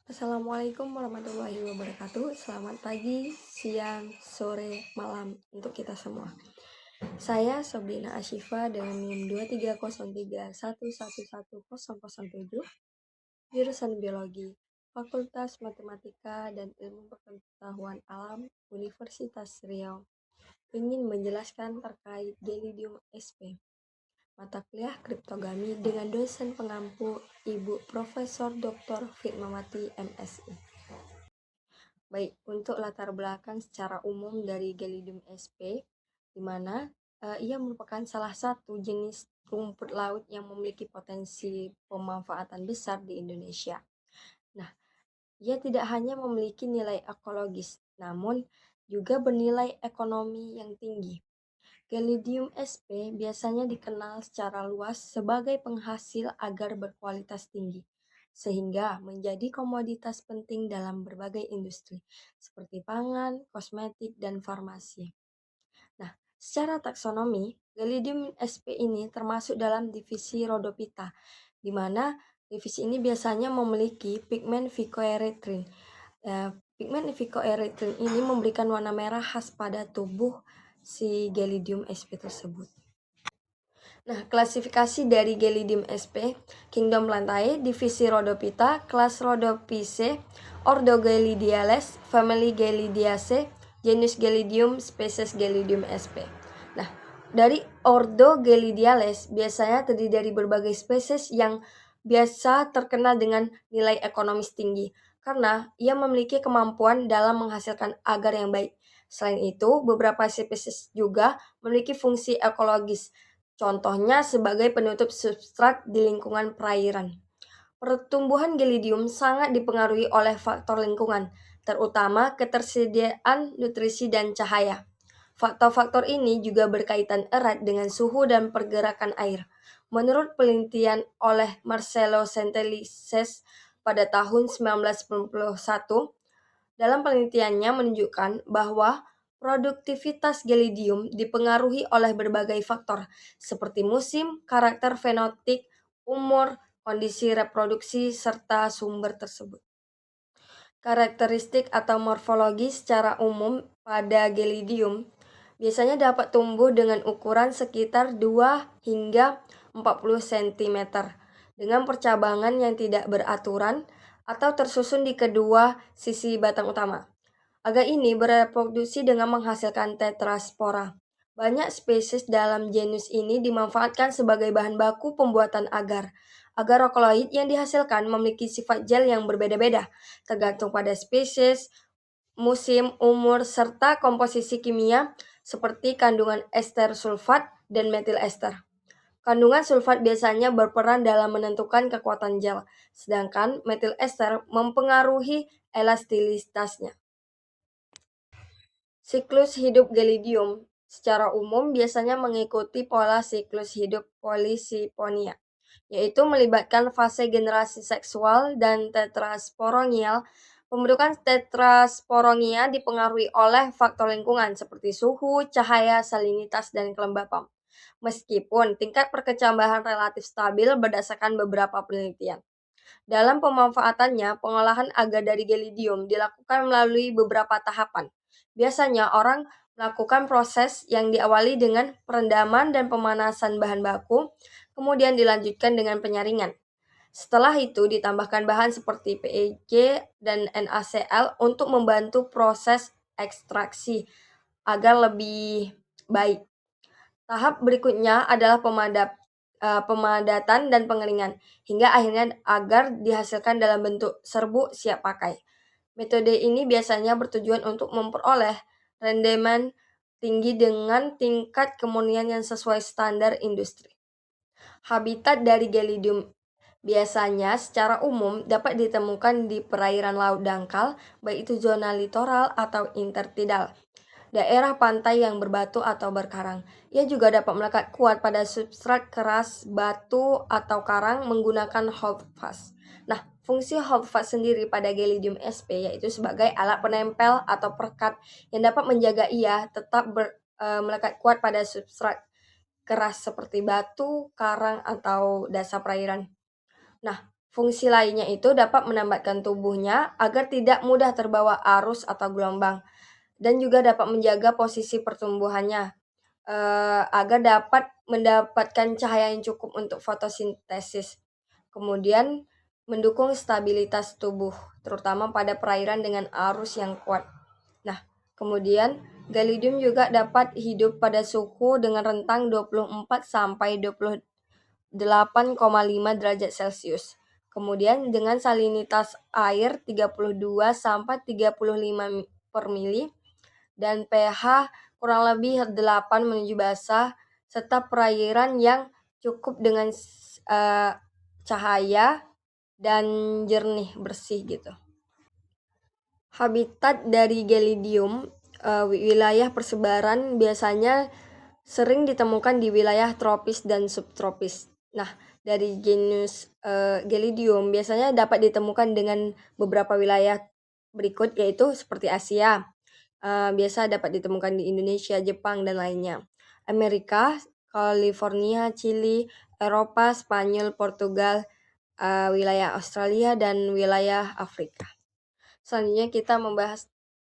Assalamualaikum warahmatullahi wabarakatuh. Selamat pagi, siang, sore, malam untuk kita semua. Saya Sobrina Ashifa dengan NIM 23031111007, jurusan Biologi, Fakultas Matematika dan Ilmu Pengetahuan Alam, Universitas Riau. Ingin menjelaskan terkait Gellidium sp. Mata kuliah kriptogami dengan dosen pengampu Ibu Profesor Dr. Fitmawati MSI. Baik, untuk latar belakang secara umum dari Gellidium sp, di mana ia merupakan salah satu jenis rumput laut yang memiliki potensi pemanfaatan besar di Indonesia. Nah, ia tidak hanya memiliki nilai ekologis, namun juga bernilai ekonomi yang tinggi. Gellidium sp biasanya dikenal secara luas sebagai penghasil agar berkualitas tinggi, sehingga menjadi komoditas penting dalam berbagai industri, seperti pangan, kosmetik, dan farmasi. Nah, secara taksonomi, Gellidium sp ini termasuk dalam divisi Rhodophyta, di mana divisi ini biasanya memiliki pigmen phycoerythrin. Pigmen phycoerythrin ini memberikan warna merah khas pada tubuh si Gellidium sp tersebut. Nah, klasifikasi dari Gellidium sp, Kingdom Plantae, divisi Rhodophyta, kelas Rhodophyceae, ordo Gellidiales, family Gellidiaceae, genus Gellidium, spesies Gellidium sp. Nah, dari ordo Gellidiales biasanya terdiri dari berbagai spesies yang biasa terkenal dengan nilai ekonomis tinggi karena ia memiliki kemampuan dalam menghasilkan agar yang baik. Selain itu, beberapa spesies juga memiliki fungsi ekologis, contohnya sebagai penutup substrat di lingkungan perairan. Pertumbuhan Gellidium sangat dipengaruhi oleh faktor lingkungan, terutama ketersediaan nutrisi dan cahaya. Faktor-faktor ini juga berkaitan erat dengan suhu dan pergerakan air. Menurut penelitian oleh Marcelo Centelices pada tahun 1991, dalam penelitiannya menunjukkan bahwa produktivitas Gellidium dipengaruhi oleh berbagai faktor, seperti musim, karakter fenotip, umur, kondisi reproduksi, serta sumber tersebut. Karakteristik atau morfologi secara umum pada Gellidium biasanya dapat tumbuh dengan ukuran sekitar 2 hingga 40 cm dengan percabangan yang tidak beraturan atau tersusun di kedua sisi batang utama. Agar ini bereproduksi dengan menghasilkan tetraspora. Banyak spesies dalam genus ini dimanfaatkan sebagai bahan baku pembuatan agar. Agar rokoloid yang dihasilkan memiliki sifat gel yang berbeda-beda, tergantung pada spesies, musim, umur, serta komposisi kimia seperti kandungan ester sulfat dan metil ester. Kandungan sulfat biasanya berperan dalam menentukan kekuatan gel, sedangkan metil ester mempengaruhi elastisitasnya. Siklus hidup Gellidium secara umum biasanya mengikuti pola siklus hidup Polisiponia, yaitu melibatkan fase generasi seksual dan tetrasporongial. Pembentukan tetrasporongia dipengaruhi oleh faktor lingkungan seperti suhu, cahaya, salinitas, dan kelembapan. Meskipun tingkat perkecambahan relatif stabil berdasarkan beberapa penelitian. Dalam pemanfaatannya, pengolahan agar dari Gellidium dilakukan melalui beberapa tahapan. Biasanya orang melakukan proses yang diawali dengan perendaman dan pemanasan bahan baku, kemudian dilanjutkan dengan penyaringan. Setelah itu ditambahkan bahan seperti PEG dan NaCl untuk membantu proses ekstraksi agar lebih baik. Tahap berikutnya adalah pemadatan dan pengeringan, hingga akhirnya agar dihasilkan dalam bentuk serbuk siap pakai. Metode ini biasanya bertujuan untuk memperoleh rendemen tinggi dengan tingkat kemurnian yang sesuai standar industri. Habitat dari Gellidium biasanya secara umum dapat ditemukan di perairan laut dangkal, baik itu zona litoral atau intertidal, daerah pantai yang berbatu atau berkarang. Ia juga dapat melekat kuat pada substrat keras, batu, atau karang menggunakan holdfast. Nah, fungsi holdfast sendiri pada Gellidium sp yaitu sebagai alat penempel atau perekat yang dapat menjaga ia tetap melekat kuat pada substrat keras seperti batu, karang, atau dasar perairan. Nah, Fungsi lainnya itu dapat menambatkan tubuhnya agar tidak mudah terbawa arus atau gelombang dan juga dapat menjaga posisi pertumbuhannya agar dapat mendapatkan cahaya yang cukup untuk fotosintesis. Kemudian mendukung stabilitas tubuh, terutama pada perairan dengan arus yang kuat. Nah, kemudian Galidium juga dapat hidup pada suhu dengan rentang 24 sampai 28,5 derajat Celcius. Kemudian dengan salinitas air 32 sampai 35 per mili dan pH kurang lebih 8 menuju basah serta perairan yang cukup dengan cahaya dan jernih bersih gitu. Habitat dari Gelidium, wilayah persebaran biasanya sering ditemukan di wilayah tropis dan subtropis. Nah, dari genus Gelidium biasanya dapat ditemukan dengan beberapa wilayah berikut yaitu seperti Asia. Biasa dapat ditemukan di Indonesia, Jepang, dan lainnya. Amerika, California, Chili, Eropa, Spanyol, Portugal, wilayah Australia, dan wilayah Afrika. Selanjutnya kita membahas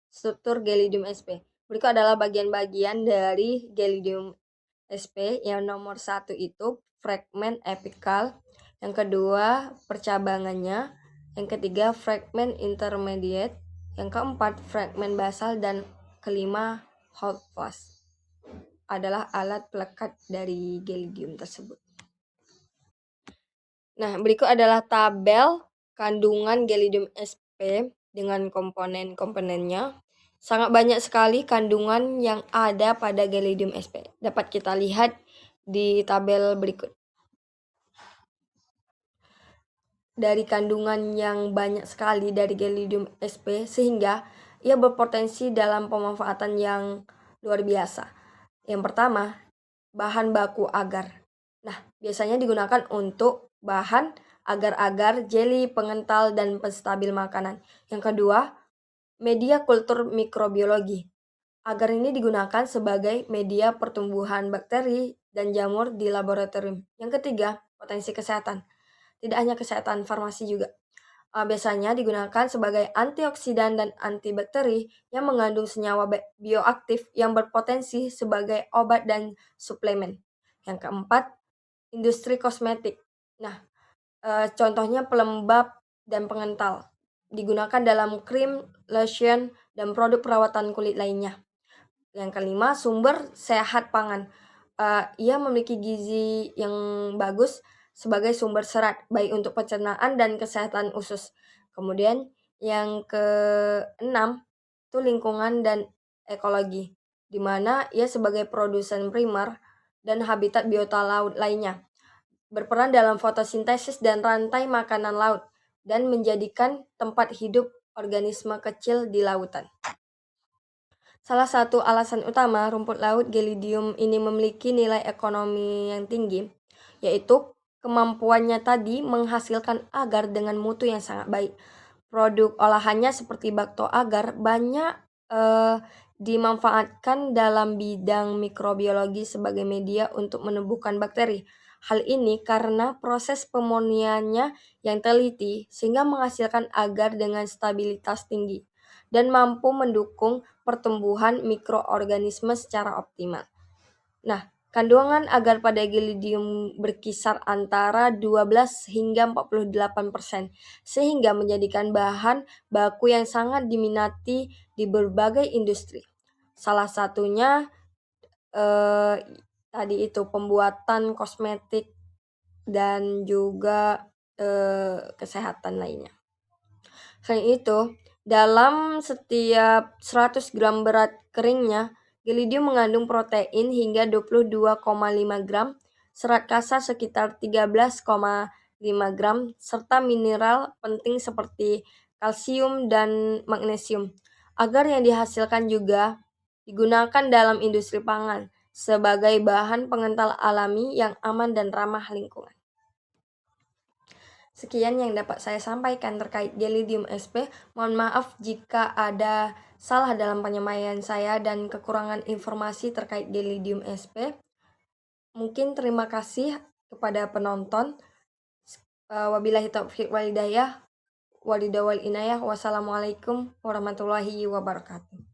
struktur Gelidium sp. Berikut adalah bagian-bagian dari Gelidium sp. Yang nomor 1 itu fragmen apikal, yang kedua percabangannya, yang ketiga fragmen intermediate, yang keempat fragmen basal, dan kelima holdfast adalah alat pelekat dari Gelidium tersebut. Nah, berikut adalah tabel kandungan Gelidium sp dengan komponen-komponennya. Sangat banyak sekali kandungan yang ada pada Gelidium sp. Dapat kita lihat di tabel berikut. Dari kandungan yang banyak sekali dari Gelidium sp sehingga ia berpotensi dalam pemanfaatan yang luar biasa. Yang pertama, bahan baku agar. Nah, biasanya digunakan untuk bahan agar-agar, jeli, pengental, dan penstabil makanan. Yang kedua, media kultur mikrobiologi. Agar ini digunakan sebagai media pertumbuhan bakteri dan jamur di laboratorium. Yang ketiga, potensi kesehatan. Tidak hanya kesehatan, farmasi juga. Biasanya digunakan sebagai antioksidan dan antibakteri yang mengandung senyawa bioaktif yang berpotensi sebagai obat dan suplemen. Yang keempat, industri kosmetik. Nah, contohnya pelembab dan pengental. Digunakan dalam krim, lotion, dan produk perawatan kulit lainnya. Yang kelima, sumber sehat pangan. Ia memiliki gizi yang bagus sebagai sumber serat, baik untuk pencernaan dan kesehatan usus. Kemudian yang keenam, itu lingkungan dan ekologi, di mana ia sebagai produsen primer dan habitat biota laut lainnya. Berperan dalam fotosintesis dan rantai makanan laut, dan menjadikan tempat hidup organisme kecil di lautan. Salah satu alasan utama rumput laut Gelidium ini memiliki nilai ekonomi yang tinggi, yaitu kemampuannya tadi menghasilkan agar dengan mutu yang sangat baik. Produk olahannya seperti bakto agar banyak dimanfaatkan dalam bidang mikrobiologi sebagai media untuk menumbuhkan bakteri. Hal ini karena proses pemurniannya yang teliti sehingga menghasilkan agar dengan stabilitas tinggi dan mampu mendukung pertumbuhan mikroorganisme secara optimal. Nah, kandungan agar pada Gelidium berkisar antara 12 hingga 48%, sehingga menjadikan bahan baku yang sangat diminati di berbagai industri. Salah satunya tadi itu pembuatan kosmetik dan juga kesehatan lainnya. Selain itu, dalam setiap 100 gram berat keringnya, Gelidium mengandung protein hingga 22,5 gram, serat kasar sekitar 13,5 gram, serta mineral penting seperti kalsium dan magnesium. Agar yang dihasilkan juga digunakan dalam industri pangan sebagai bahan pengental alami yang aman dan ramah lingkungan. Sekian yang dapat saya sampaikan terkait Gelidium sp. Mohon maaf jika ada salah dalam penyampaian saya dan kekurangan informasi terkait Gelidium sp. Mungkin terima kasih kepada penonton. Wabillahi taufiq walhidayah, walida wal inayah. Wassalamualaikum warahmatullahi wabarakatuh.